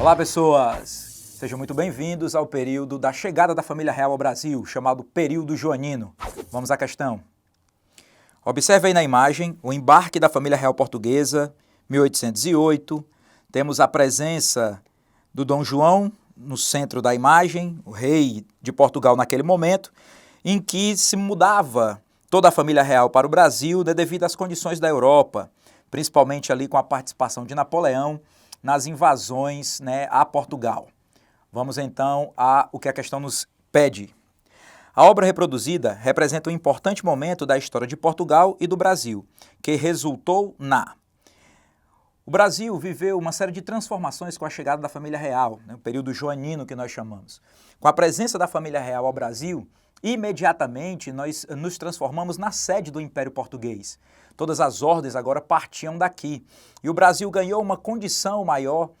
Olá, pessoas! Sejam muito bem-vindos ao período da chegada da família real ao Brasil, chamado período joanino. Vamos à questão. Observe aí na imagem o embarque da família real portuguesa, 1808. Temos a presença do Dom João no centro da imagem, o rei de Portugal naquele momento, em que se mudava toda a família real para o Brasil devido às condições da Europa, principalmente ali com a participação de Napoleão nas invasões, a Portugal. Vamos então a o que a questão nos pede. A obra reproduzida representa um importante momento da história de Portugal e do Brasil, que resultou na... O Brasil viveu uma série de transformações com a chegada da família real, o período joanino que nós chamamos. Com a presença da família real ao Brasil, imediatamente nós nos transformamos na sede do Império Português. Todas as ordens agora partiam daqui. E o Brasil ganhou uma condição maior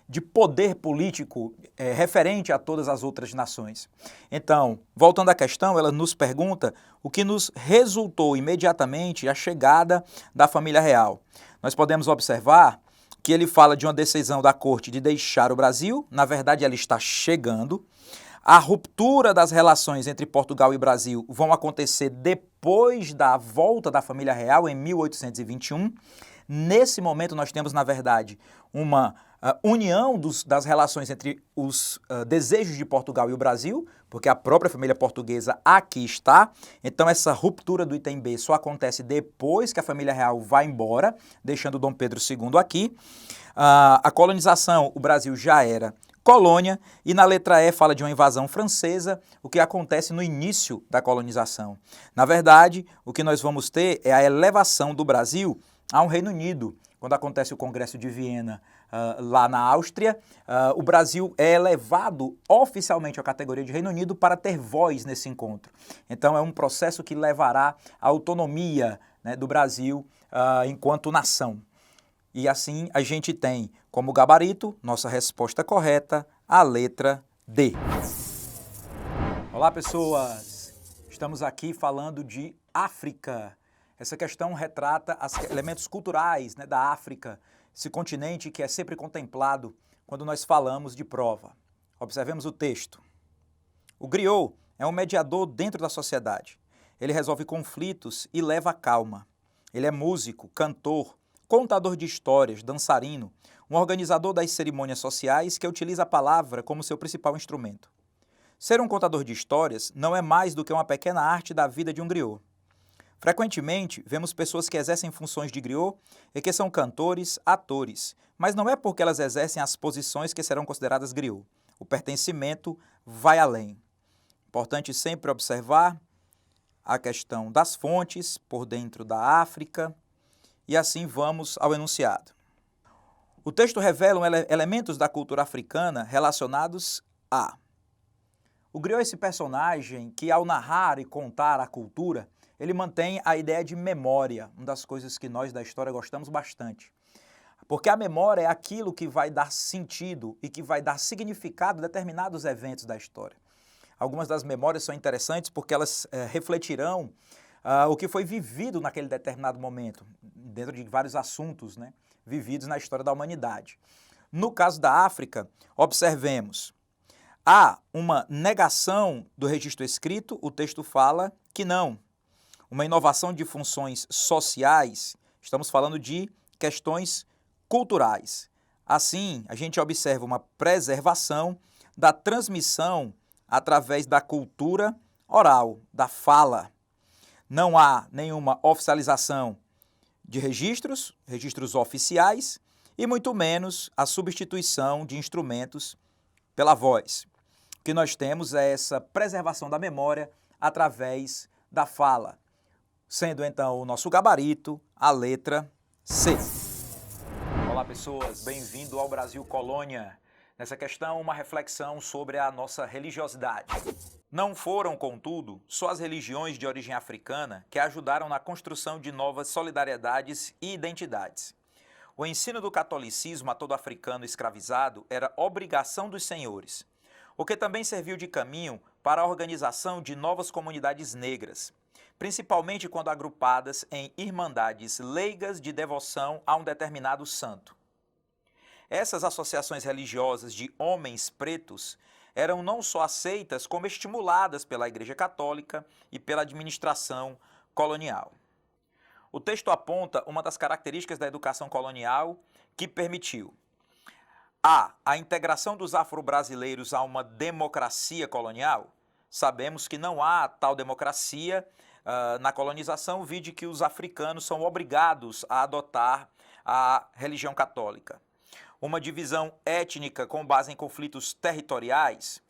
de poder político referente a todas as outras nações. Então, voltando à questão, ela nos pergunta o que nos resultou imediatamente a chegada da família real. Nós podemos observar que ele fala de uma decisão da corte de deixar o Brasil, na verdade ela está chegando. A ruptura das relações entre Portugal e Brasil vão acontecer depois da volta da família real, em 1821. Nesse momento nós temos, na verdade, uma união das relações entre os desejos de Portugal e o Brasil, porque a própria família portuguesa aqui está. Então essa ruptura do Itembê só acontece depois que a família real vai embora, deixando Dom Pedro II aqui. A colonização, o Brasil já era colônia, e na letra E fala de uma invasão francesa, o que acontece no início da colonização. Na verdade, o que nós vamos ter é a elevação do Brasil a um Reino Unido. Quando acontece o Congresso de Viena lá na Áustria, o Brasil é elevado oficialmente à categoria de Reino Unido para ter voz nesse encontro. Então é um processo que levará à autonomia do Brasil enquanto nação. E assim a gente tem como gabarito, nossa resposta correta, a letra D. Olá, pessoas! Estamos aqui falando de África. Essa questão retrata os elementos culturais da África, esse continente que é sempre contemplado quando nós falamos de prova. Observemos o texto. O griot é um mediador dentro da sociedade. Ele resolve conflitos e leva a calma. Ele é músico, cantor, contador de histórias, dançarino, um organizador das cerimônias sociais que utiliza a palavra como seu principal instrumento. Ser um contador de histórias não é mais do que uma pequena arte da vida de um griot. Frequentemente, vemos pessoas que exercem funções de griot e que são cantores, atores, mas não é porque elas exercem as posições que serão consideradas griot. O pertencimento vai além. Importante sempre observar a questão das fontes por dentro da África, e assim vamos ao enunciado. O texto revela elementos da cultura africana relacionados a... O griot é esse personagem que, ao narrar e contar a cultura, ele mantém a ideia de memória, uma das coisas que nós da história gostamos bastante. Porque a memória é aquilo que vai dar sentido e que vai dar significado a determinados eventos da história. Algumas das memórias são interessantes porque elas refletirão o que foi vivido naquele determinado momento, dentro de vários assuntos vividos na história da humanidade. No caso da África, observemos, há uma negação do registro escrito, o texto fala que não. Uma inovação de funções sociais, estamos falando de questões culturais. Assim, a gente observa uma preservação da transmissão através da cultura oral, da fala. Não há nenhuma oficialização de registros oficiais, e muito menos a substituição de instrumentos pela voz. O que nós temos é essa preservação da memória através da fala, sendo então o nosso gabarito a letra C. Olá, pessoas, bem-vindo ao Brasil Colônia. Nessa questão, uma reflexão sobre a nossa religiosidade. Não foram, contudo, só as religiões de origem africana que ajudaram na construção de novas solidariedades e identidades. O ensino do catolicismo a todo africano escravizado era obrigação dos senhores, o que também serviu de caminho para a organização de novas comunidades negras, principalmente quando agrupadas em irmandades leigas de devoção a um determinado santo. Essas associações religiosas de homens pretos eram não só aceitas, como estimuladas pela Igreja Católica e pela administração colonial. O texto aponta uma das características da educação colonial que permitiu a integração dos afro-brasileiros a uma democracia colonial. Sabemos que não há tal democracia na colonização, vide que os africanos são obrigados a adotar a religião católica. Uma divisão étnica com base em conflitos territoriais.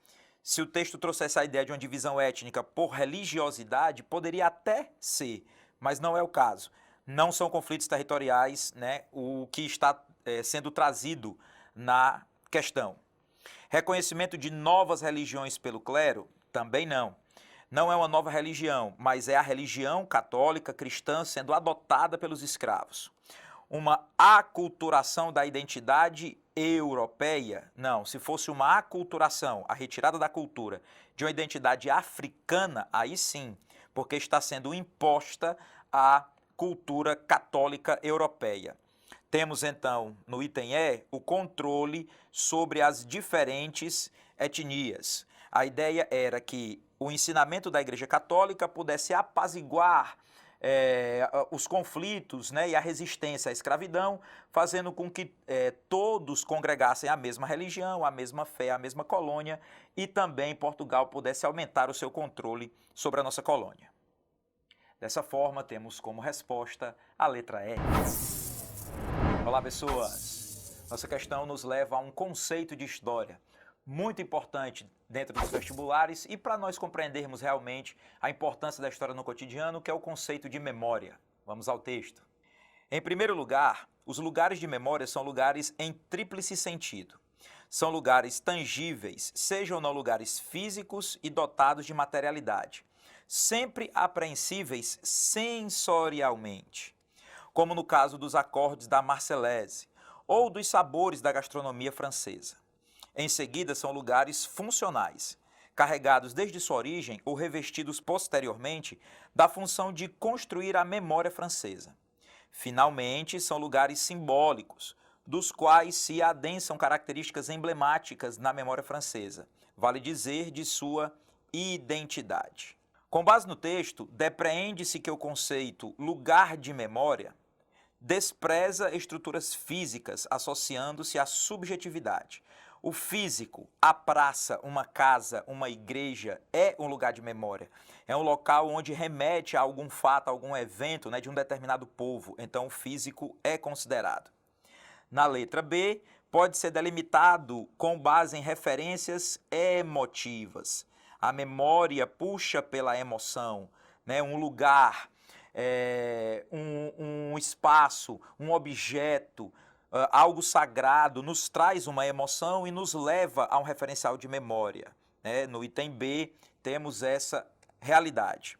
Se o texto trouxesse a ideia de uma divisão étnica por religiosidade, poderia até ser, mas não é o caso. Não são conflitos territoriais, né, o que está sendo trazido na questão. Reconhecimento de novas religiões pelo clero? Também não. Não é uma nova religião, mas é a religião católica cristã sendo adotada pelos escravos. Uma aculturação da identidade europeia? Não, se fosse uma aculturação, a retirada da cultura de uma identidade africana, aí sim, porque está sendo imposta a cultura católica europeia. Temos então, no item E, o controle sobre as diferentes etnias. A ideia era que o ensinamento da Igreja Católica pudesse apaziguar os conflitos, né, e a resistência à escravidão, fazendo com que todos congregassem a mesma religião, a mesma fé, a mesma colônia, e também Portugal pudesse aumentar o seu controle sobre a nossa colônia. Dessa forma, temos como resposta a letra E. Olá, pessoas! Nossa questão nos leva a um conceito de história muito importante dentro dos vestibulares e para nós compreendermos realmente a importância da história no cotidiano, que é o conceito de memória. Vamos ao texto. Em primeiro lugar, os lugares de memória são lugares em tríplice sentido. São lugares tangíveis, sejam ou não lugares físicos e dotados de materialidade, sempre apreensíveis sensorialmente, como no caso dos acordes da Marseillaise ou dos sabores da gastronomia francesa. Em seguida, são lugares funcionais, carregados desde sua origem ou revestidos posteriormente da função de construir a memória francesa. Finalmente, são lugares simbólicos, dos quais se adensam características emblemáticas na memória francesa, vale dizer, de sua identidade. Com base no texto, depreende-se que o conceito lugar de memória despreza estruturas físicas associando-se à subjetividade. O físico, a praça, uma casa, uma igreja, é um lugar de memória. É um local onde remete a algum fato, a algum evento, né, de um determinado povo. Então, o físico é considerado. Na letra B, pode ser delimitado com base em referências emotivas. A memória puxa pela emoção, né, um lugar, um espaço, um objeto, algo sagrado, nos traz uma emoção e nos leva a um referencial de memória. No item B, temos essa realidade.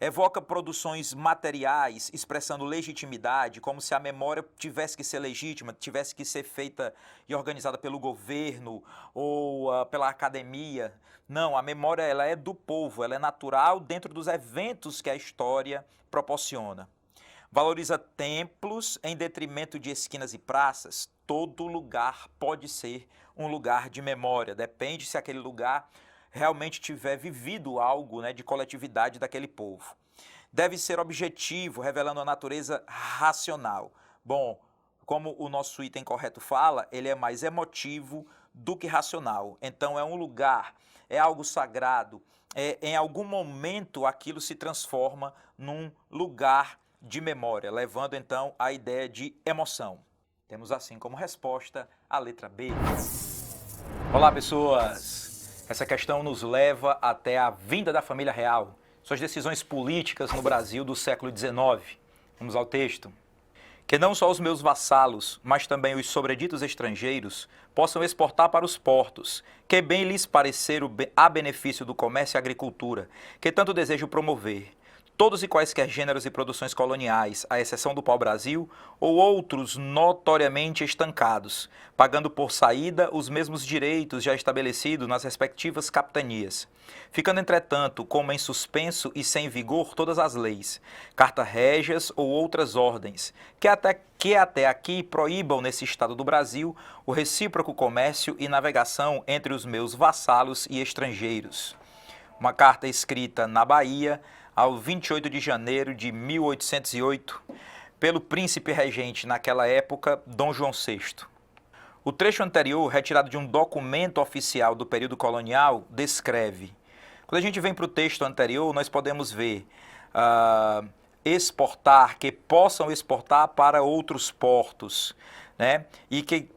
Evoca produções materiais expressando legitimidade, como se a memória tivesse que ser legítima, tivesse que ser feita e organizada pelo governo ou pela academia. Não, a memória ela é do povo, ela é natural dentro dos eventos que a história proporciona. Valoriza templos em detrimento de esquinas e praças. Todo lugar pode ser um lugar de memória, depende se aquele lugar realmente tiver vivido algo, né, de coletividade daquele povo. Deve ser objetivo, revelando a natureza racional. Bom, como o nosso item correto fala, ele é mais emotivo do que racional. Então é um lugar, é algo sagrado, em algum momento aquilo se transforma num lugar de memória, levando então a ideia de emoção. Temos assim como resposta a letra B. Olá, pessoas! Essa questão nos leva até a vinda da família real, suas decisões políticas no Brasil do século XIX. Vamos ao texto. Que não só os meus vassalos, mas também os sobreditos estrangeiros possam exportar para os portos, que bem lhes parecer a benefício do comércio e agricultura, que tanto desejo promover. todos e quaisquer gêneros e produções coloniais, à exceção do pau-brasil, ou outros notoriamente estancados, pagando por saída os mesmos direitos já estabelecidos nas respectivas capitanias. Ficando, entretanto, como em suspenso e sem vigor todas as leis, carta-régias ou outras ordens, que até aqui proíbam nesse estado do Brasil o recíproco comércio e navegação entre os meus vassalos e estrangeiros. Uma carta escrita na Bahia, ao 28 de janeiro de 1808, pelo príncipe regente naquela época, Dom João VI. O trecho anterior, retirado de um documento oficial do período colonial, descreve. Quando a gente vem para o texto anterior, nós podemos ver exportar, que possam exportar para outros portos, né? E que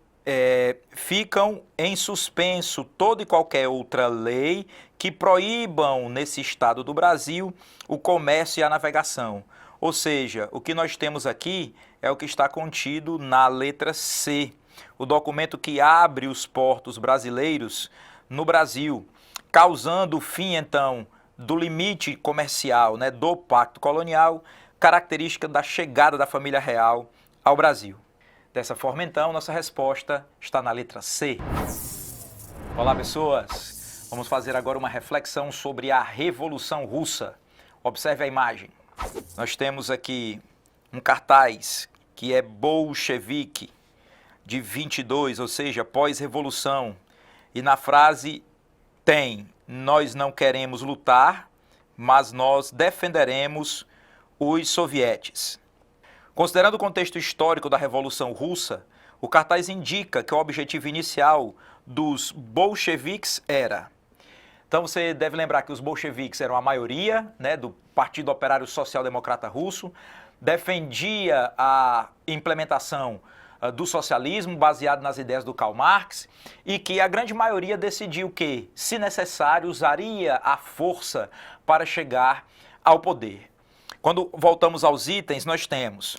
ficam em suspenso toda e qualquer outra lei que proíbam nesse estado do Brasil o comércio e a navegação. Ou seja, o que nós temos aqui é o que está contido na letra C, o documento que abre os portos brasileiros no Brasil, causando o fim, então, do limite comercial, né, do Pacto Colonial, característica da chegada da família real ao Brasil. Dessa forma, então, nossa resposta está na letra C. Olá, pessoas! Vamos fazer agora uma reflexão sobre a Revolução Russa. Observe a imagem. Nós temos aqui um cartaz que é bolchevique, de 22, ou seja, pós-revolução. E na frase tem: nós não queremos lutar, mas nós defenderemos os sovietes. Considerando o contexto histórico da Revolução Russa, o cartaz indica que o objetivo inicial dos bolcheviques era... Então você deve lembrar que os bolcheviques eram a maioria, né, do Partido Operário Social Democrata Russo, defendia a implementação do socialismo baseado nas ideias do Karl Marx, e que a grande maioria decidiu que, se necessário, usaria a força para chegar ao poder. Quando voltamos aos itens, nós temos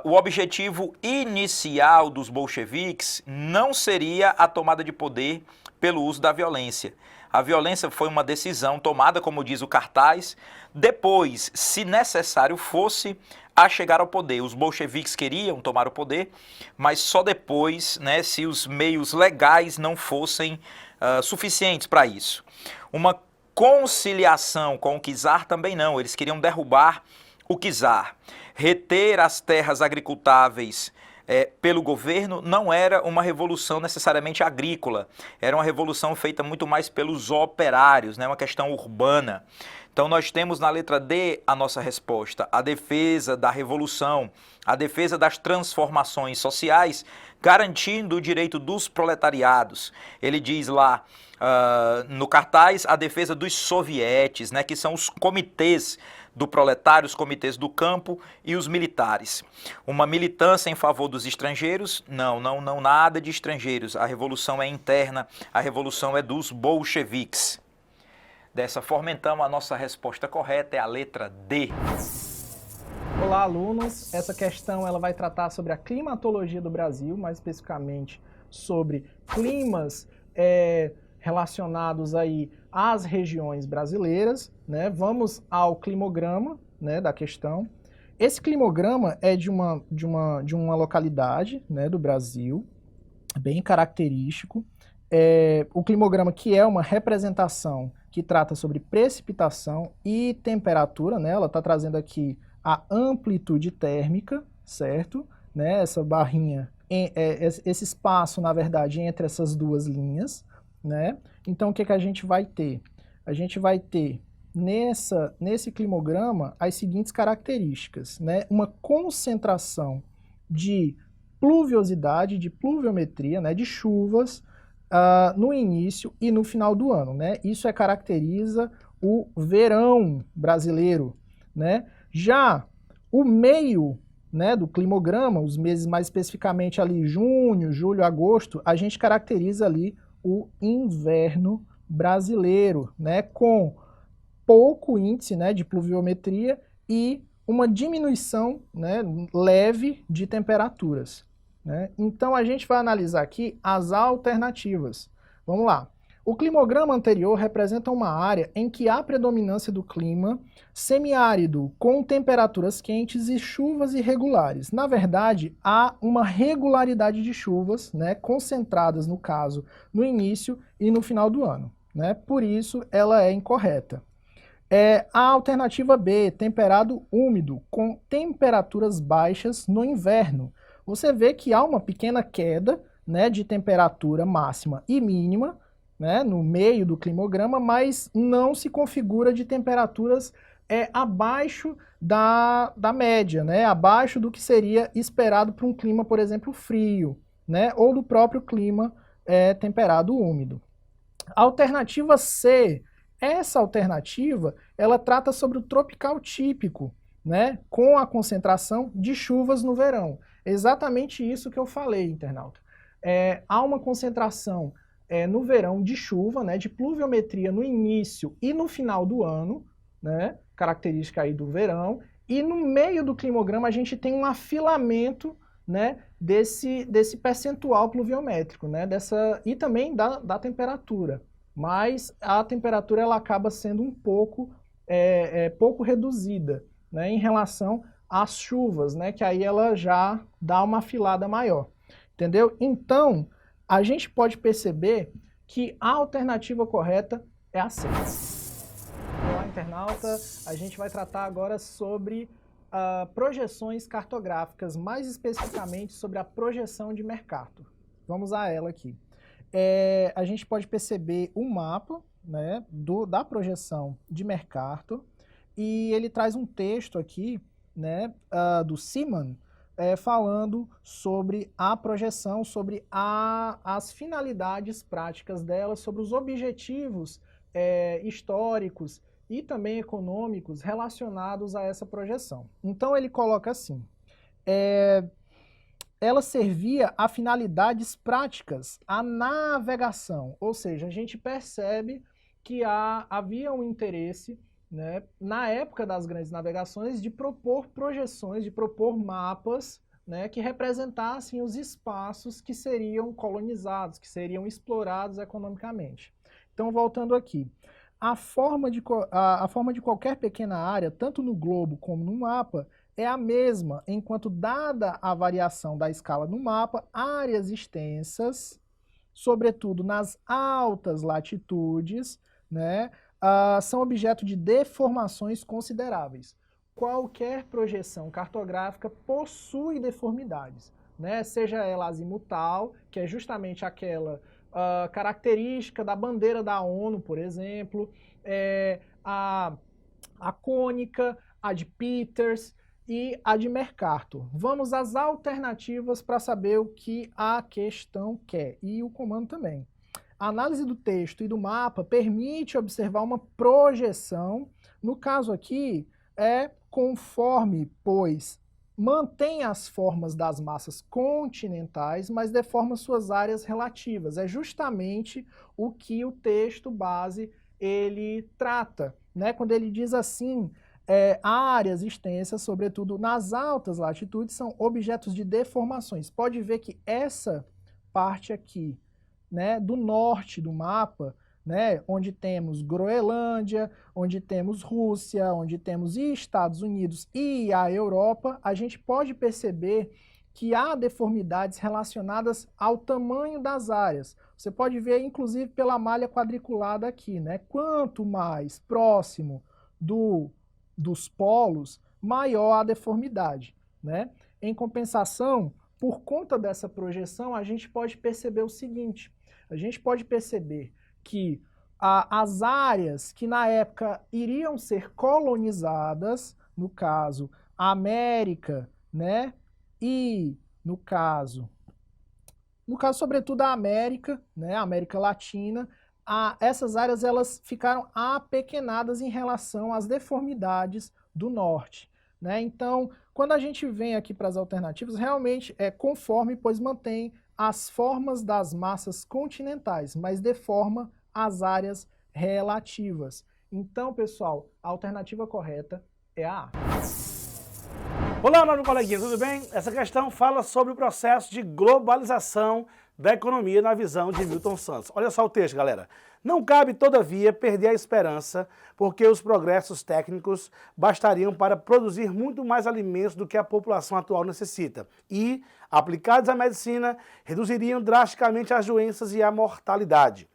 o objetivo inicial dos bolcheviques não seria a tomada de poder pelo uso da violência. A violência foi uma decisão tomada, como diz o cartaz, depois, se necessário fosse, a chegar ao poder. Os bolcheviques queriam tomar o poder, mas só depois, né, se os meios legais não fossem suficientes para isso. Uma conciliação com o czar também não, eles queriam derrubar o czar. Reter as terras agricultáveis pelo governo não era uma revolução necessariamente agrícola, era uma revolução feita muito mais pelos operários, né, uma questão urbana. Então nós temos na letra D a nossa resposta, a defesa da revolução, a defesa das transformações sociais, garantindo o direito dos proletariados. Ele diz lá no cartaz a defesa dos sovietes, né, que são os comitês do proletário, os comitês do campo e os militares. Uma militância em favor dos estrangeiros? Não, nada de estrangeiros. A revolução é interna, a revolução é dos bolcheviques. Dessa forma, então, a nossa resposta correta é a letra D. Olá, alunos. Essa questão ela vai tratar sobre a climatologia do Brasil, mais especificamente sobre climas relacionados aí às regiões brasileiras, né? Vamos ao climograma, né, da questão. Esse climograma é de uma localidade, né, do Brasil, bem característico. O climograma que é uma representação que trata sobre precipitação e temperatura, né? Ela está trazendo aqui a amplitude térmica, certo? Né? Essa barrinha, esse espaço, na verdade, entre essas duas linhas, né? Então, o que a gente vai ter? A gente vai ter nesse climograma as seguintes características, né? Uma concentração de pluviosidade, de pluviometria, né? De chuvas no início e no final do ano, né? Isso caracteriza o verão brasileiro, né? Já o meio, né, do climograma, os meses mais especificamente ali junho, julho, agosto, a gente caracteriza ali o inverno brasileiro, né, com pouco índice, né, de pluviometria e uma diminuição, né, leve de temperaturas, né? Então a gente vai analisar aqui as alternativas. Vamos lá. O climograma anterior representa uma área em que há predominância do clima semiárido, com temperaturas quentes e chuvas irregulares. Na verdade, há uma regularidade de chuvas, né, concentradas, no caso, no início e no final do ano, né? Por isso, ela é incorreta. A alternativa B, temperado úmido, com temperaturas baixas no inverno. Você vê que há uma pequena queda, né, de temperatura máxima e mínima, né, no meio do climograma, mas não se configura de temperaturas abaixo da média, né, abaixo do que seria esperado para um clima, por exemplo, frio, né, ou do próprio clima temperado úmido. Alternativa C, essa alternativa, ela trata sobre o tropical típico, né, com a concentração de chuvas no verão. Exatamente isso que eu falei, internauta. Há uma concentração no verão de chuva, né, de pluviometria no início e no final do ano, né, característica aí do verão, e no meio do climograma a gente tem um afilamento, né, desse percentual pluviométrico, né, e também da temperatura. Mas a temperatura ela acaba sendo um pouco, pouco reduzida, né, em relação às chuvas, né, que aí ela já dá uma afilada maior, entendeu? Então, a gente pode perceber que a alternativa correta é a C. Olá, internauta, a gente vai tratar agora sobre projeções cartográficas, mais especificamente sobre a projeção de Mercator. Vamos a ela aqui. A gente pode perceber um mapa, né, da projeção de Mercator, e ele traz um texto aqui, né, do Seaman, falando sobre a projeção, sobre as finalidades práticas dela, sobre os objetivos históricos e também econômicos relacionados a essa projeção. Então ele coloca assim, ela servia a finalidades práticas, a navegação, ou seja, a gente percebe que havia um interesse, né, na época das grandes navegações, de propor projeções, de propor mapas, né, que representassem os espaços que seriam colonizados, que seriam explorados economicamente. Então, voltando aqui, a forma de qualquer pequena área, tanto no globo como no mapa, é a mesma, enquanto, dada a variação da escala no mapa, áreas extensas, sobretudo nas altas latitudes, né, são objeto de deformações consideráveis. Qualquer projeção cartográfica possui deformidades, né, seja ela azimutal, que é justamente aquela característica da bandeira da ONU, por exemplo, a cônica, a de Peters e a de Mercator. Vamos às alternativas para saber o que a questão quer, e o comando também. A análise do texto e do mapa permite observar uma projeção, no caso aqui, conforme, pois, mantém as formas das massas continentais, mas deforma suas áreas relativas. É justamente o que o texto base ele trata, né? Quando ele diz assim, áreas extensas, sobretudo nas altas latitudes, são objetos de deformações. Pode ver que essa parte aqui, né, do norte do mapa, né, onde temos Groenlândia, onde temos Rússia, onde temos Estados Unidos e a Europa, a gente pode perceber que há deformidades relacionadas ao tamanho das áreas. Você pode ver, inclusive, pela malha quadriculada aqui, né? Quanto mais próximo dos polos, maior a deformidade, né? Em compensação, por conta dessa projeção, a gente pode perceber o seguinte, a gente pode perceber que as áreas que na época iriam ser colonizadas, no caso, a América, né, e no caso sobretudo a América, né, a América Latina, essas áreas elas ficaram apequenadas em relação às deformidades do norte, né? Então, quando a gente vem aqui para as alternativas, realmente é conforme, pois mantém as formas das massas continentais, mas deforma as áreas relativas. Então, pessoal, a alternativa correta é a A. Olá, nobre coleguinha, tudo bem? Essa questão fala sobre o processo de globalização da economia na visão de Milton Santos. Olha só o texto, galera. Não cabe, todavia, perder a esperança, porque os progressos técnicos bastariam para produzir muito mais alimentos do que a população atual necessita e, aplicados à medicina, reduziriam drasticamente as doenças e a mortalidade.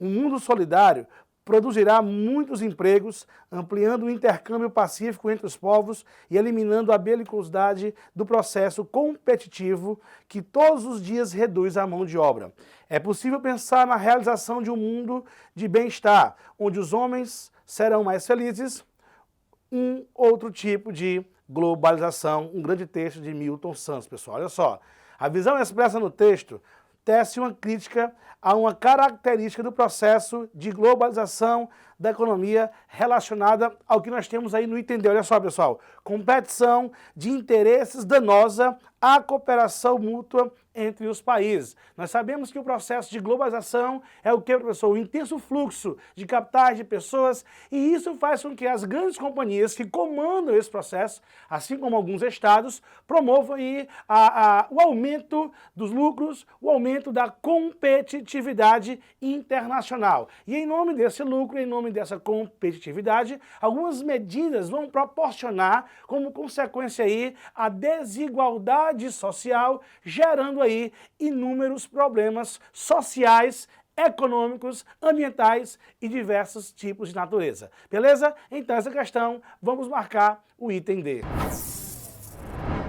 Um mundo solidário produzirá muitos empregos, ampliando o intercâmbio pacífico entre os povos e eliminando a belicosidade do processo competitivo que todos os dias reduz a mão de obra. É possível pensar na realização de um mundo de bem-estar, onde os homens serão mais felizes, um outro tipo de globalização, um grande texto de Milton Santos, pessoal. Olha só, a visão expressa no texto tece uma crítica a uma característica do processo de globalização da economia relacionada ao que nós temos aí no item D. Olha só, pessoal, competição de interesses danosa à cooperação mútua entre os países. Nós sabemos que o processo de globalização é o que, professor? O intenso fluxo de capitais, de pessoas, e isso faz com que as grandes companhias que comandam esse processo, assim como alguns estados, promovam aí o aumento dos lucros, o aumento da competitividade internacional. E em nome desse lucro, em nome dessa competitividade, algumas medidas vão proporcionar como consequência aí a desigualdade social, gerando aí inúmeros problemas sociais, econômicos, ambientais e diversos tipos de natureza. Beleza? Então essa questão, vamos marcar o item D.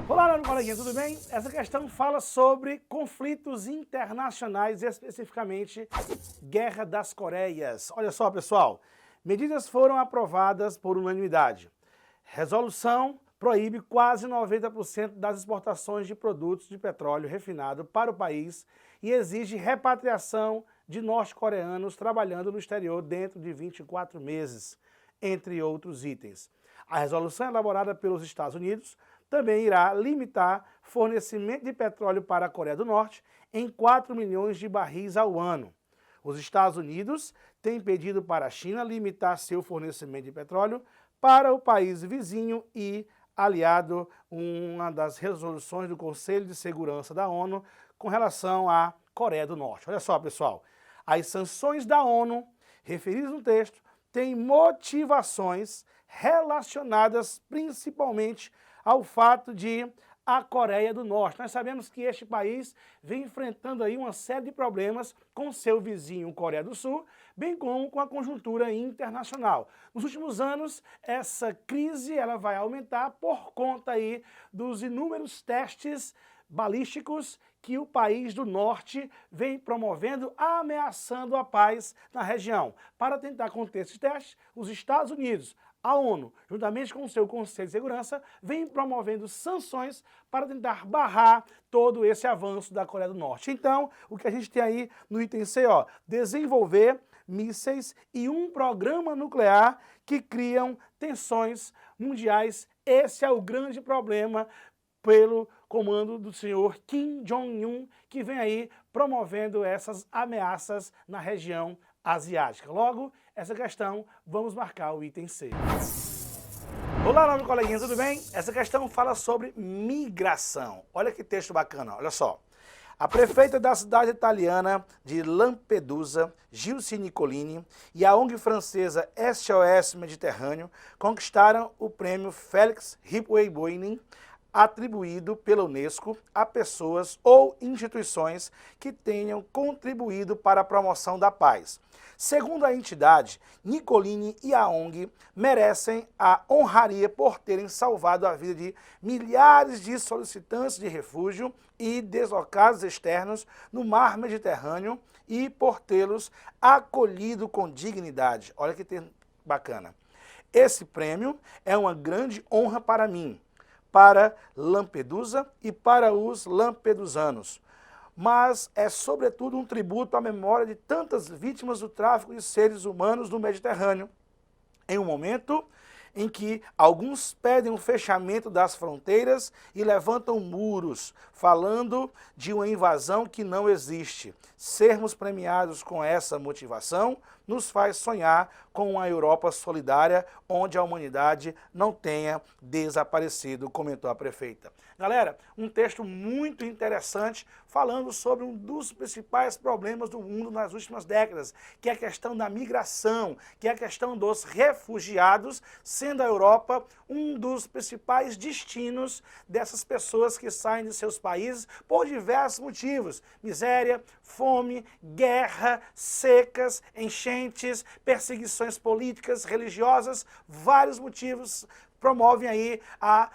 Olá, meu coleguinha, tudo bem? Essa questão fala sobre conflitos internacionais, especificamente Guerra das Coreias. Olha só, pessoal, medidas foram aprovadas por unanimidade. Resolução proíbe quase 90% das exportações de produtos de petróleo refinado para o país e exige repatriação de norte-coreanos trabalhando no exterior dentro de 24 meses, entre outros itens. A resolução elaborada pelos Estados Unidos também irá limitar fornecimento de petróleo para a Coreia do Norte em 4 milhões de barris ao ano. Os Estados Unidos têm pedido para a China limitar seu fornecimento de petróleo para o país vizinho e aliado uma das resoluções do Conselho de Segurança da ONU com relação à Coreia do Norte. Olha só, pessoal, as sanções da ONU, referidas no texto, têm motivações relacionadas principalmente ao fato de a Coreia do Norte. Nós sabemos que este país vem enfrentando aí uma série de problemas com seu vizinho Coreia do Sul, bem como com a conjuntura internacional. Nos últimos anos, essa crise ela vai aumentar por conta aí dos inúmeros testes balísticos que o país do norte vem promovendo, ameaçando a paz na região. Para tentar conter esses testes, os Estados Unidos, a ONU, juntamente com o seu Conselho de Segurança, vem promovendo sanções para tentar barrar todo esse avanço da Coreia do Norte. Então, o que a gente tem aí no item C, ó, desenvolver mísseis e um programa nuclear que criam tensões mundiais. Esse é o grande problema pelo comando do senhor Kim Jong-un, que vem aí promovendo essas ameaças na região asiática. Logo, essa questão, vamos marcar o item C. Olá, meu coleguinha, tudo bem? Essa questão fala sobre migração. Olha que texto bacana, olha só. A prefeita da cidade italiana de Lampedusa, Gilce Nicolini, e a ONG francesa SOS Mediterrâneo conquistaram o prêmio Félix Houphouët-Boigny, atribuído pela Unesco a pessoas ou instituições que tenham contribuído para a promoção da paz. Segundo a entidade, Nicolini e a ONG merecem a honraria por terem salvado a vida de milhares de solicitantes de refúgio e deslocados externos no mar Mediterrâneo e por tê-los acolhido com dignidade. Olha que termo bacana. Esse prêmio é uma grande honra para mim, para Lampedusa e para os lampedusanos, mas é sobretudo um tributo à memória de tantas vítimas do tráfico de seres humanos no Mediterrâneo, em um momento em que alguns pedem o fechamento das fronteiras e levantam muros, falando de uma invasão que não existe. Sermos premiados com essa motivação nos faz sonhar com uma Europa solidária, onde a humanidade não tenha desaparecido, comentou a prefeita. Galera, um texto muito interessante falando sobre um dos principais problemas do mundo nas últimas décadas, que é a questão da migração, que é a questão dos refugiados, sendo a Europa um dos principais destinos dessas pessoas que saem de seus países por diversos motivos: miséria, fome, guerra, secas, enchentes, perseguições políticas, religiosas, vários motivos promovem aí a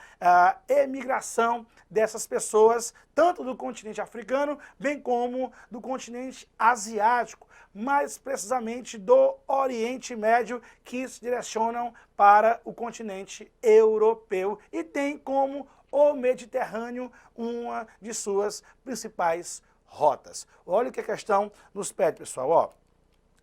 emigração dessas pessoas, tanto do continente africano, bem como do continente asiático, mais precisamente do Oriente Médio, que se direcionam para o continente europeu e tem como o Mediterrâneo uma de suas principais rotas. Olha o que a questão nos pede, pessoal. Ó,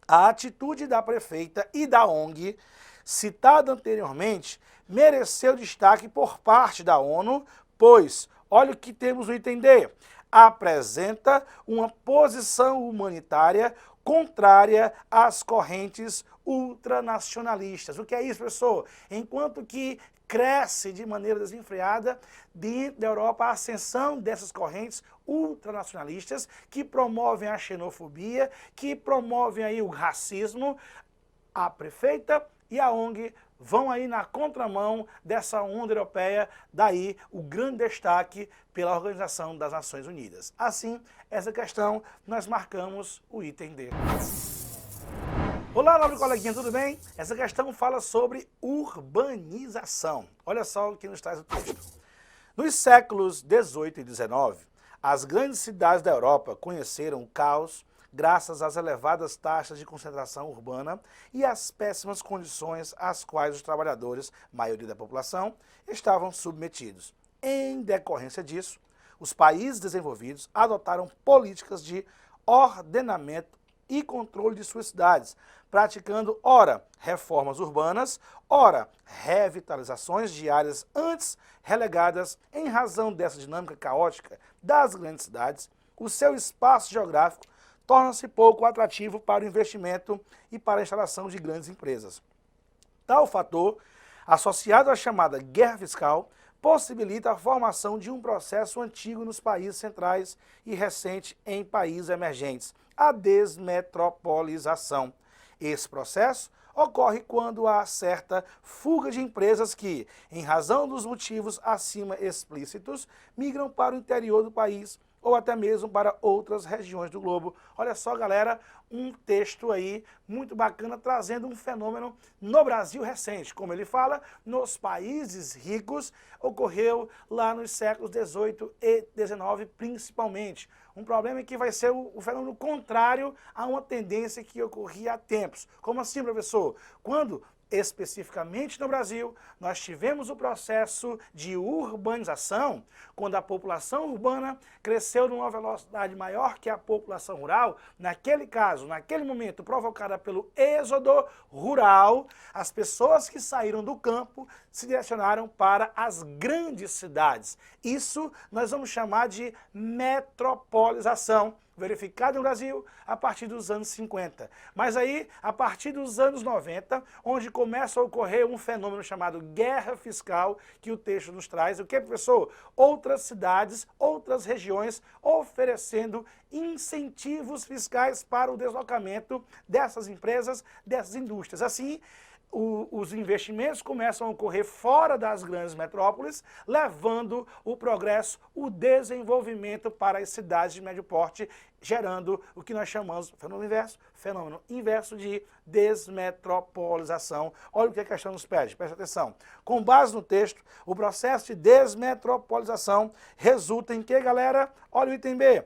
a atitude da prefeita e da ONG, citada anteriormente, mereceu destaque por parte da ONU, pois, olha o que temos no entender, apresenta uma posição humanitária contrária às correntes ultranacionalistas. O que é isso, professor? Enquanto que cresce de maneira desenfreada dentro da Europa a ascensão dessas correntes ultranacionalistas que promovem a xenofobia, que promovem aí o racismo, a prefeita e a ONG vão aí na contramão dessa onda europeia, daí o grande destaque pela Organização das Nações Unidas. Assim, essa questão nós marcamos o item D. Olá, nobre coleguinha, tudo bem? Essa questão fala sobre urbanização. Olha só o que nos traz o texto. Nos séculos 18 e 19, as grandes cidades da Europa conheceram o caos graças às elevadas taxas de concentração urbana e às péssimas condições às quais os trabalhadores, maioria da população, estavam submetidos. Em decorrência disso, os países desenvolvidos adotaram políticas de ordenamento e controle de suas cidades, praticando, ora, reformas urbanas, ora, revitalizações de áreas antes relegadas. Em razão dessa dinâmica caótica das grandes cidades, o seu espaço geográfico torna-se pouco atrativo para o investimento e para a instalação de grandes empresas. Tal fator, associado à chamada guerra fiscal, possibilita a formação de um processo antigo nos países centrais e recente em países emergentes, a desmetropolização. Esse processo ocorre quando há certa fuga de empresas que, em razão dos motivos acima explícitos, migram para o interior do país ou até mesmo para outras regiões do globo. Olha só, galera, um texto aí muito bacana trazendo um fenômeno no Brasil recente. Como ele fala, nos países ricos, ocorreu lá nos séculos 18 e 19 principalmente. Um problema que vai ser o fenômeno contrário a uma tendência que ocorria há tempos. Como assim, professor? Quando especificamente no Brasil, nós tivemos o processo de urbanização, quando a população urbana cresceu numa velocidade maior que a população rural, naquele caso, naquele momento, provocada pelo êxodo rural, as pessoas que saíram do campo se direcionaram para as grandes cidades. Isso nós vamos chamar de metropolização, verificado no Brasil a partir dos anos 50. Mas aí, a partir dos anos 90, onde começa a ocorrer um fenômeno chamado guerra fiscal, que o texto nos traz. O que, professor? Outras cidades, outras regiões oferecendo incentivos fiscais para o deslocamento dessas empresas, dessas indústrias. Assim, os investimentos começam a ocorrer fora das grandes metrópoles, levando o progresso, o desenvolvimento para as cidades de médio porte, gerando o que nós chamamos de fenômeno inverso de desmetropolização. Olha o que a questão nos pede, presta atenção. Com base no texto, o processo de desmetropolização resulta em que, galera? Olha o item B.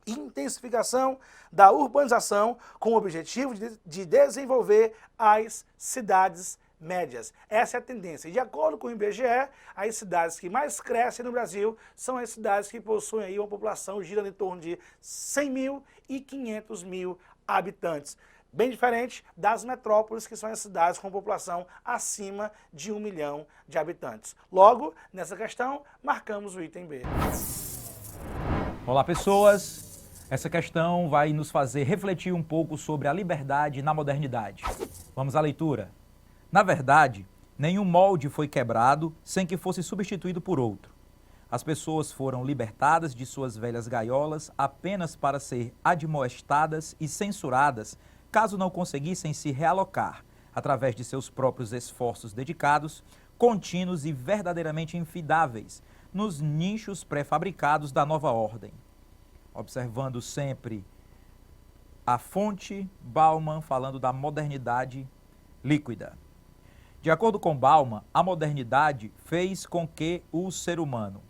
Intensificação da urbanização com o objetivo de desenvolver as cidades médias. Essa é a tendência. De acordo com o IBGE, as cidades que mais crescem no Brasil são as cidades que possuem aí uma população girando em torno de 100 mil e 500 mil habitantes. Bem diferente das metrópoles, que são as cidades com população acima de 1 milhão de habitantes. Logo, nessa questão, marcamos o item B. Olá, pessoas! Essa questão vai nos fazer refletir um pouco sobre a liberdade na modernidade. Vamos à leitura. Na verdade, nenhum molde foi quebrado sem que fosse substituído por outro. As pessoas foram libertadas de suas velhas gaiolas apenas para ser admoestadas e censuradas caso não conseguissem se realocar, através de seus próprios esforços dedicados, contínuos e verdadeiramente infidáveis, nos nichos pré-fabricados da nova ordem. Observando sempre a fonte, Bauman falando da modernidade líquida. De acordo com Bauman, a modernidade fez com que o ser humano...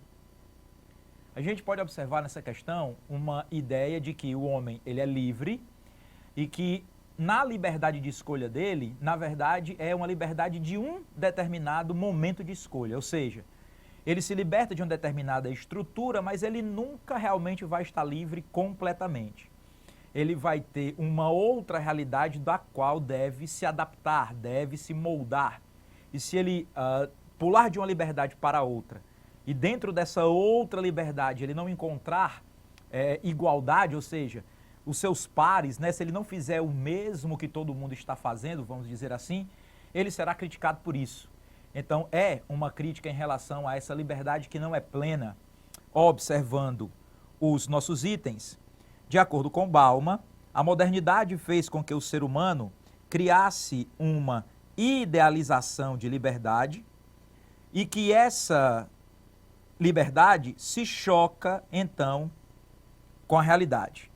A gente pode observar nessa questão uma ideia de que o homem ele é livre e que na liberdade de escolha dele, na verdade, é uma liberdade de um determinado momento de escolha, ou seja, ele se liberta de uma determinada estrutura, mas ele nunca realmente vai estar livre completamente. Ele vai ter uma outra realidade da qual deve se adaptar, deve se moldar. E se ele pular de uma liberdade para outra, e dentro dessa outra liberdade ele não encontrar igualdade, ou seja, os seus pares, né, se ele não fizer o mesmo que todo mundo está fazendo, vamos dizer assim, ele será criticado por isso. Então é uma crítica em relação a essa liberdade que não é plena. Observando os nossos itens, de acordo com Bauman, a modernidade fez com que o ser humano criasse uma idealização de liberdade e que essa liberdade se choca, então, com a realidade.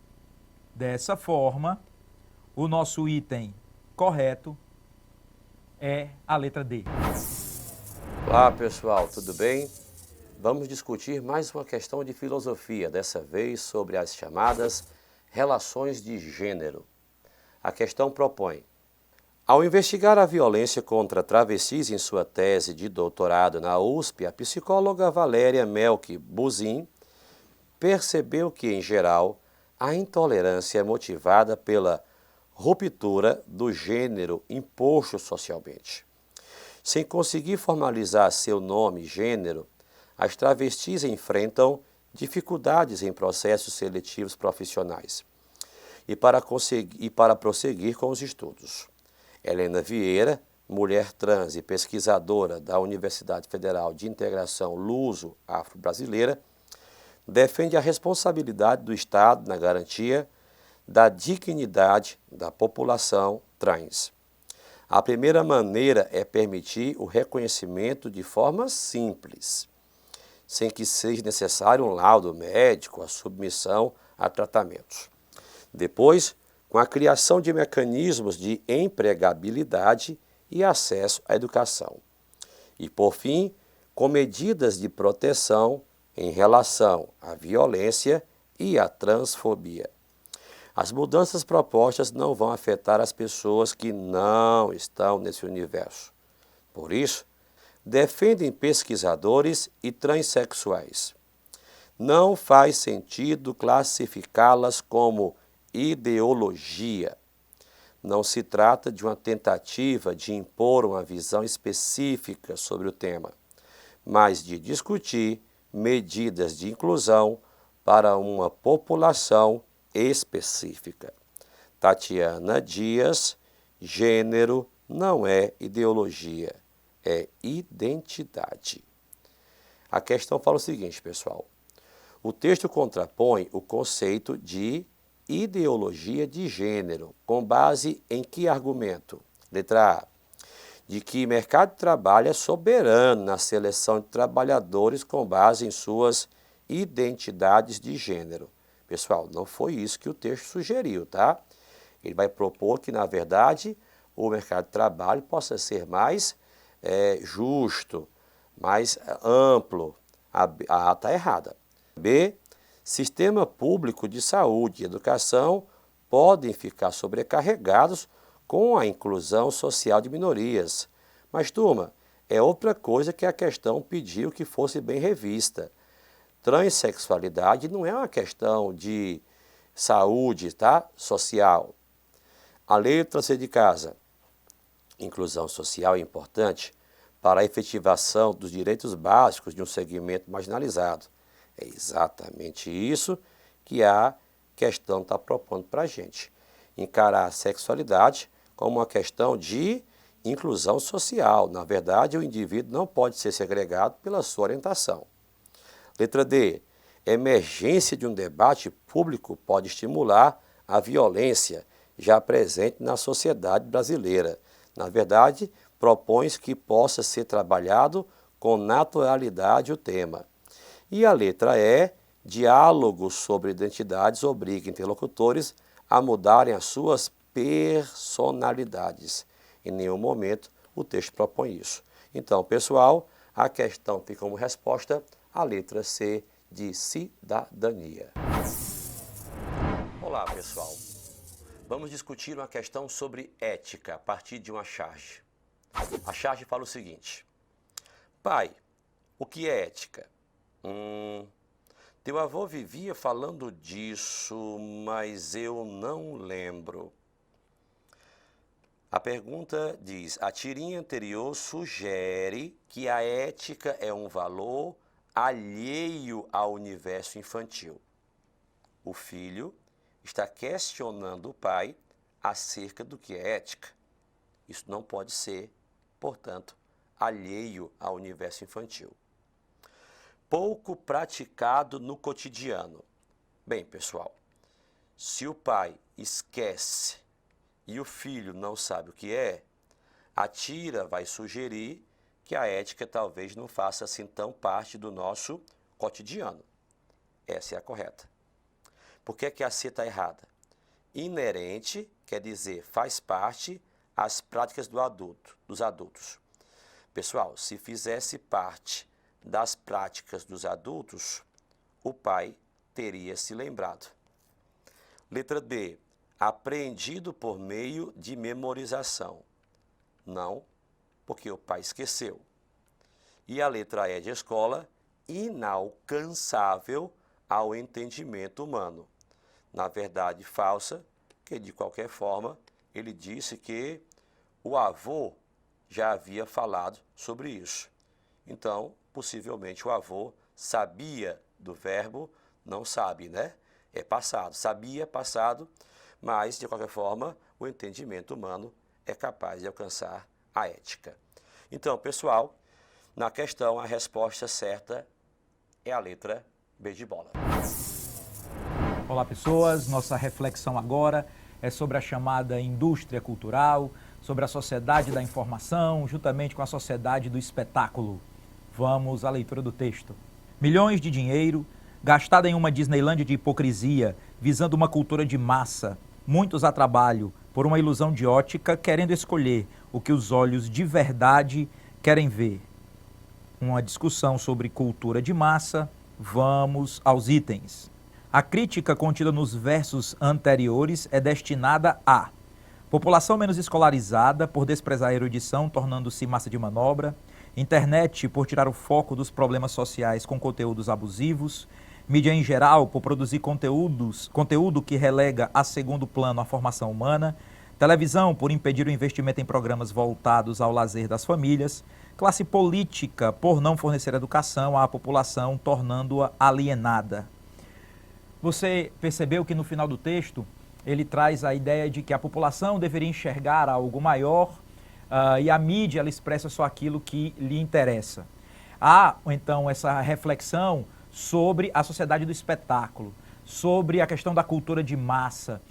Dessa forma, o nosso item correto é a letra D. Olá pessoal, tudo bem? Vamos discutir mais uma questão de filosofia, dessa vez sobre as chamadas relações de gênero. A questão propõe: ao investigar a violência contra travestis em sua tese de doutorado na USP, a psicóloga Valéria Melk Buzyn percebeu que, em geral, a intolerância é motivada pela ruptura do gênero imposto socialmente. Sem conseguir formalizar seu nome e gênero, as travestis enfrentam dificuldades em processos seletivos profissionais e para prosseguir com os estudos. Helena Vieira, mulher trans e pesquisadora da Universidade Federal de Integração Luso-Afro-Brasileira, defende a responsabilidade do Estado na garantia da dignidade da população trans. A primeira maneira é permitir o reconhecimento de forma simples, sem que seja necessário um laudo médico, a submissão a tratamentos. Depois, com a criação de mecanismos de empregabilidade e acesso à educação. E, por fim, com medidas de proteção em relação à violência e à transfobia. As mudanças propostas não vão afetar as pessoas que não estão nesse universo. Por isso, defendem pesquisadores e transexuais. Não faz sentido classificá-las como ideologia. Não se trata de uma tentativa de impor uma visão específica sobre o tema, mas de discutir medidas de inclusão para uma população específica. Tatiana Dias, gênero não é ideologia, é identidade. A questão fala o seguinte, pessoal. O texto contrapõe o conceito de ideologia de gênero, com base em que argumento? Letra A. De que o mercado de trabalho é soberano na seleção de trabalhadores com base em suas identidades de gênero. Pessoal, não foi isso que o texto sugeriu, tá? Ele vai propor que, na verdade, o mercado de trabalho possa ser mais justo, mais amplo. A A está errada. B. Sistema público de saúde e educação podem ficar sobrecarregados com a inclusão social de minorias. Mas, turma, é outra coisa que a questão pediu que fosse bem revista. Transsexualidade não é uma questão de saúde, tá? Social. A letra C de casa. Inclusão social é importante para a efetivação dos direitos básicos de um segmento marginalizado. É exatamente isso que questão está propondo para a gente. Encarar a sexualidade como uma questão de inclusão social. Na verdade, o indivíduo não pode ser segregado pela sua orientação. Letra D. Emergência de um debate público pode estimular a violência já presente na sociedade brasileira. Na verdade, propõe-se que possa ser trabalhado com naturalidade o tema. E a letra E. Diálogo sobre identidades obriga interlocutores a mudarem as suas personalidades. Em nenhum momento o texto propõe isso. Então, pessoal, a questão tem como resposta a letra C de cidadania. Olá, pessoal. Vamos discutir uma questão sobre ética a partir de uma charge. A charge fala o seguinte: pai, o que é ética? Teu avô vivia falando disso, mas eu não lembro. A pergunta diz: a tirinha anterior sugere que a ética é um valor alheio ao universo infantil. O filho está questionando o pai acerca do que é ética. Isso não pode ser, portanto, alheio ao universo infantil. Pouco praticado no cotidiano. Bem, pessoal, se o pai esquece e o filho não sabe o que é, a tira vai sugerir que a ética talvez não faça assim tão parte do nosso cotidiano. Essa é a correta. Por que que a C está errada? Inerente quer dizer faz parte as práticas dos adultos. Pessoal, se fizesse parte das práticas dos adultos, o pai teria se lembrado. Letra D. Apreendido por meio de memorização. Não, porque o pai esqueceu. E a letra E de escola, inalcançável ao entendimento humano. Na verdade, falsa, que de qualquer forma, ele disse que o avô já havia falado sobre isso. Então, possivelmente o avô sabia do verbo, não sabe, né? É passado, sabia, passado, mas, de qualquer forma, o entendimento humano é capaz de alcançar a ética. Então, pessoal, na questão, a resposta certa é a letra B de bola. Olá, pessoas. Nossa reflexão agora é sobre a chamada indústria cultural, sobre a sociedade da informação, juntamente com a sociedade do espetáculo. Vamos à leitura do texto. Milhões de dinheiro, gastada em uma Disneylândia de hipocrisia, visando uma cultura de massa, muitos a trabalho, por uma ilusão de ótica, querendo escolher o que os olhos de verdade querem ver. Uma discussão sobre cultura de massa. Vamos aos itens. A crítica contida nos versos anteriores é destinada a população menos escolarizada por desprezar a erudição, tornando-se massa de manobra, internet por tirar o foco dos problemas sociais com conteúdos abusivos, mídia em geral por produzir conteúdo que relega a segundo plano a formação humana, televisão por impedir o investimento em programas voltados ao lazer das famílias, classe política por não fornecer educação à população, tornando-a alienada. Você percebeu que no final do texto ele traz a ideia de que a população deveria enxergar algo maior e a mídia ela expressa só aquilo que lhe interessa. Há, então, essa reflexão sobre a sociedade do espetáculo, sobre a questão da cultura de massa,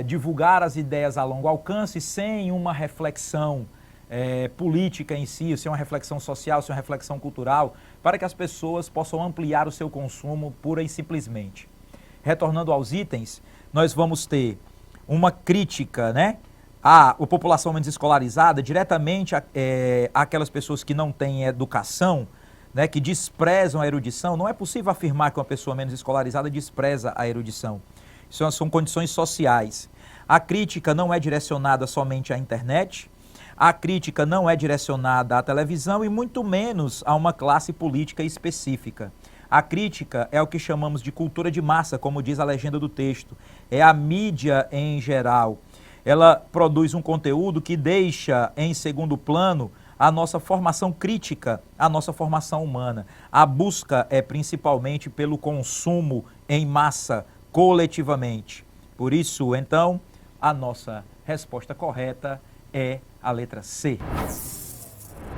divulgar as ideias a longo alcance sem uma reflexão política em si, sem uma reflexão social, sem uma reflexão cultural, para que as pessoas possam ampliar o seu consumo pura e simplesmente. Retornando aos itens, nós vamos ter uma crítica, à população menos escolarizada, diretamente àquelas pessoas que não têm educação, que desprezam a erudição. Não é possível afirmar que uma pessoa menos escolarizada despreza a erudição. Isso são condições sociais. A crítica não é direcionada somente à internet, a crítica não é direcionada à televisão e muito menos a uma classe política específica. A crítica é o que chamamos de cultura de massa, como diz a legenda do texto. É a mídia em geral. Ela produz um conteúdo que deixa em segundo plano a nossa formação crítica, a nossa formação humana. A busca é principalmente pelo consumo em massa, coletivamente. Por isso, então, a nossa resposta correta é a letra C.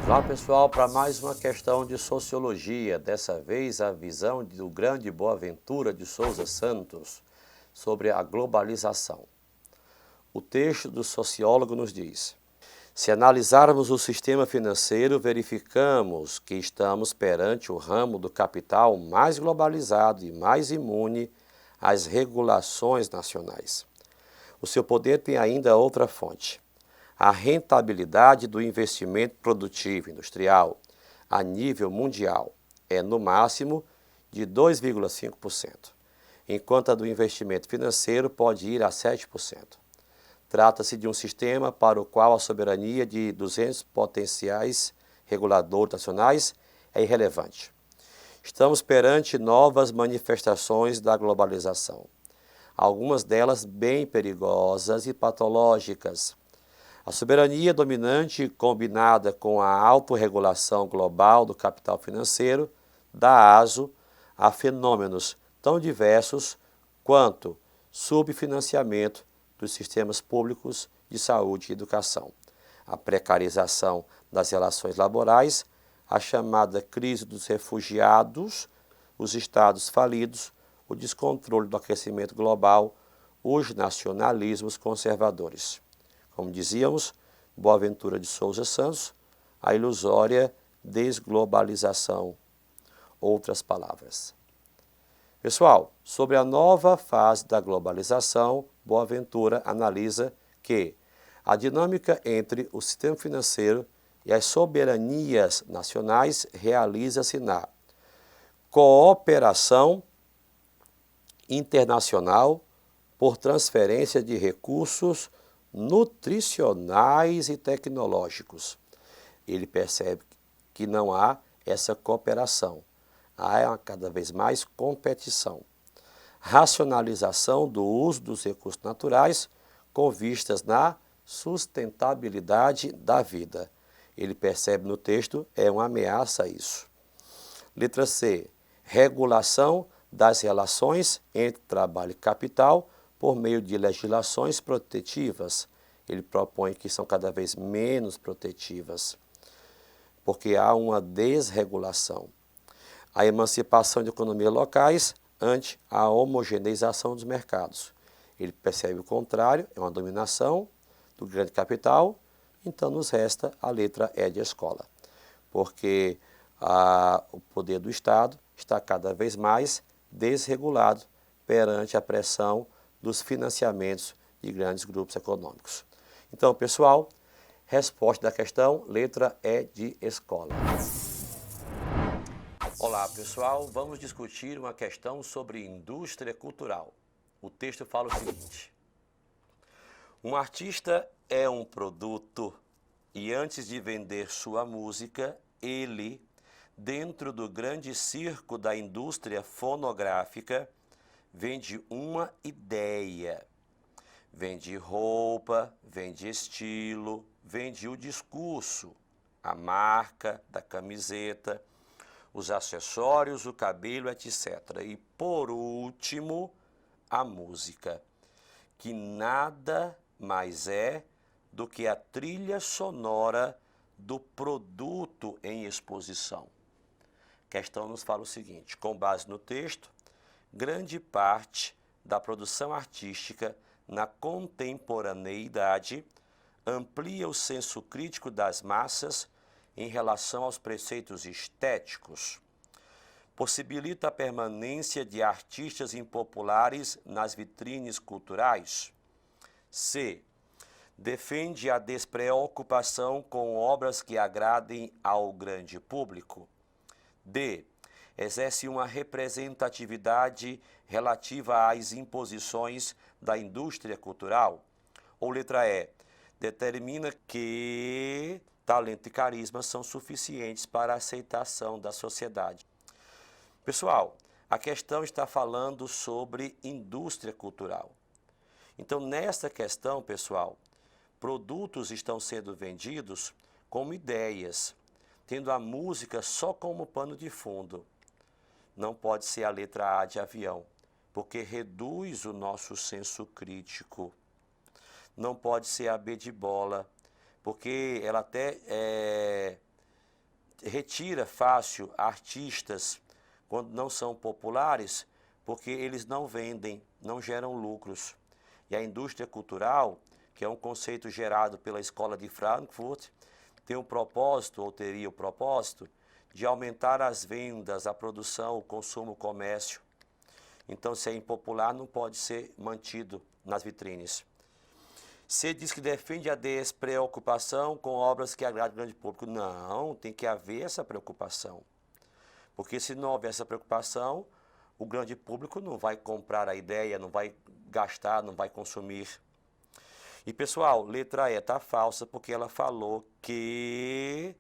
Olá pessoal, para mais uma questão de sociologia, dessa vez a visão do grande Boaventura de Souza Santos sobre a globalização. O texto do sociólogo nos diz: se analisarmos o sistema financeiro, verificamos que estamos perante o ramo do capital mais globalizado e mais imune às regulações nacionais. O seu poder tem ainda outra fonte: a rentabilidade do investimento produtivo industrial a nível mundial é, no máximo, de 2,5%, enquanto a do investimento financeiro pode ir a 7%. Trata-se de um sistema para o qual a soberania de 200 potenciais reguladores nacionais é irrelevante. Estamos perante novas manifestações da globalização, algumas delas bem perigosas e patológicas. A soberania dominante, combinada com a autorregulação global do capital financeiro, dá aso a fenômenos tão diversos quanto subfinanciamento dos sistemas públicos de saúde e educação, a precarização das relações laborais, a chamada crise dos refugiados, os estados falidos, o descontrole do aquecimento global, os nacionalismos conservadores. Como dizíamos, Boaventura de Souza Santos, a ilusória desglobalização. Outras palavras. Pessoal, sobre a nova fase da globalização, Boaventura analisa que a dinâmica entre o sistema financeiro e as soberanias nacionais realiza-se na cooperação internacional por transferência de recursos nutricionais e tecnológicos. Ele percebe que não há essa cooperação, há cada vez mais competição. Racionalização do uso dos recursos naturais com vistas na sustentabilidade da vida. Ele percebe no texto, é uma ameaça a isso. Letra C. Regulação das relações entre trabalho e capital por meio de legislações protetivas. Ele propõe que são cada vez menos protetivas, porque há uma desregulação. A emancipação de economias locais ante a homogeneização dos mercados. Ele percebe o contrário, é uma dominação do grande capital, então nos resta a letra E de escola, porque o poder do Estado está cada vez mais desregulado perante a pressão dos financiamentos de grandes grupos econômicos. Então, pessoal, resposta da questão, letra E de escola. Olá, pessoal, vamos discutir uma questão sobre indústria cultural. O texto fala o seguinte: um artista é um produto e antes de vender sua música, ele, dentro do grande circo da indústria fonográfica, vende uma ideia. Vende roupa, vende estilo, vende o discurso, a marca da camiseta, os acessórios, o cabelo, etc. E, por último, a música, que nada mais é do que a trilha sonora do produto em exposição. A questão nos fala o seguinte: com base no texto, grande parte da produção artística na contemporaneidade amplia o senso crítico das massas em relação aos preceitos estéticos, possibilita a permanência de artistas impopulares nas vitrines culturais. C. Defende a despreocupação com obras que agradem ao grande público. D. Exerce uma representatividade relativa às imposições da indústria cultural. Ou letra E. Determina que talento e carisma são suficientes para a aceitação da sociedade. Pessoal, a questão está falando sobre indústria cultural. Então, nesta questão, pessoal, produtos estão sendo vendidos como ideias, tendo a música só como pano de fundo. Não pode ser a letra A de avião, porque reduz o nosso senso crítico. Não pode ser a B de bola, porque ela até retira fácil artistas quando não são populares, porque eles não vendem, não geram lucros. E a indústria cultural, que é um conceito gerado pela Escola de Frankfurt, tem o propósito, ou teria o propósito, de aumentar as vendas, a produção, o consumo, o comércio. Então, se é impopular, não pode ser mantido nas vitrines. Você diz que defende a despreocupação com obras que agradam o grande público. Não, tem que haver essa preocupação. Porque se não houver essa preocupação, o grande público não vai comprar a ideia, não vai gastar, não vai consumir. E, pessoal, letra E está falsa porque ela falou que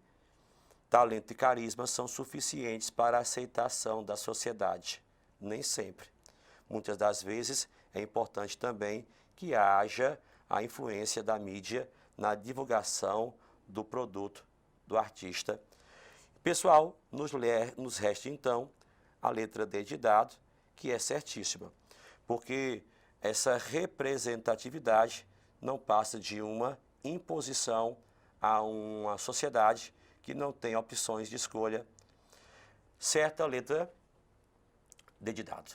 talento e carisma são suficientes para a aceitação da sociedade. Nem sempre. Muitas das vezes é importante também que haja a influência da mídia na divulgação do produto do artista. Pessoal, nos resta então a letra D de dado, que é certíssima, porque essa representatividade não passa de uma imposição a uma sociedade que não tem opções de escolha. Certa letra D de dado.